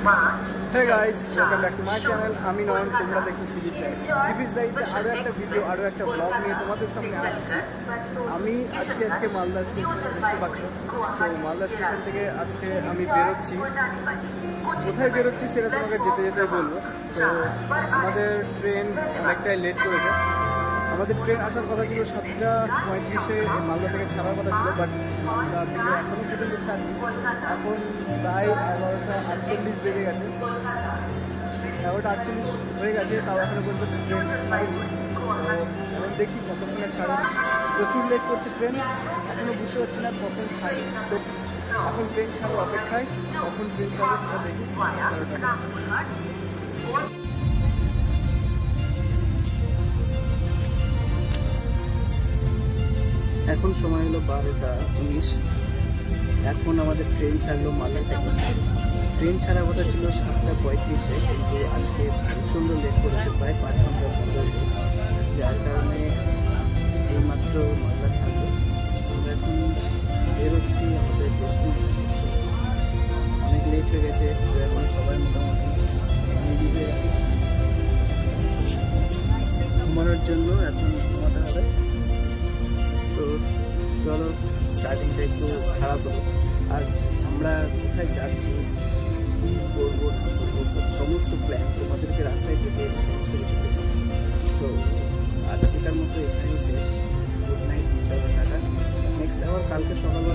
Hey guys, welcome back to my channel. আমি নয়ন, তোমরা দেখছো সিবিজ লাইভ। সিবিজ লাইভে আরও একটা ভিডিও, আরও একটা ব্লগ নিয়ে তোমাদের সামনে আসছি। আমি আজকে মালদা স্টেশন দেখতে পাচ্ছ। সো মালদা স্টেশন থেকে আজকে আমি বেরোচ্ছি। কোথায় বেরোচ্ছি সেটা তোমাকে যেতে যেতে বলবো। তো আমাদের ট্রেন অনেকটাই লেট করেছে। আমাদের ট্রেন আসার কথা ছিল 7:35-এ মালদা থেকে ছাড়ার কথা ছিল, বাট মালদা থেকে এখনও পর্যন্ত ছাড়ি। এখন প্রায় 11:48 বেজে গেছে, 11:48 হয়ে গেছে, তাও এখনও পর্যন্ত ট্রেন ছাড়েনি। তো দেখি কতক্ষণে ছাড়ে। প্রচুর লেট করছে ট্রেন, এখনও বুঝতে পারছি না কখন ছাড়ে। তো এখন ট্রেন ছাড়ার অপেক্ষায়, কখন ট্রেন ছাড়বে সেটা দেখি। এখন সময় হলো 12:19। এখন আমাদের ট্রেন ছাড়লো মালদা থেকে। ট্রেন ছাড়ার কথা ছিল 7:35-এ, কিন্তু আজকে প্রচণ্ড লেট করেছে, প্রায় 5 ঘন্টা লেট, যার কারণে এইমাত্র মালদা ছাড়লো। আমরা এখন বেরোচ্ছি আমাদের ডেস্টিনেশন। অনেক লেট হয়ে গেছে, এখন সবাই মোটামুটি রেডি হয়ে গেছে ঘুমানোর জন্য। এখন ঘুমাতে হবে। তো চলো, স্টার্টিংটা একটু খারাপ হলো। আর আমরা কোথায় যাচ্ছি, কী করবো না করবো, সমস্ত প্ল্যান তোমাদেরকে রাস্তায় থেকে সমস্ত কিছু করবো। সো আজকেকার মতো এখানেই শেষ। গুড নাইট, চলো টাটা। নেক্সট আবার কালকে সকালবেলা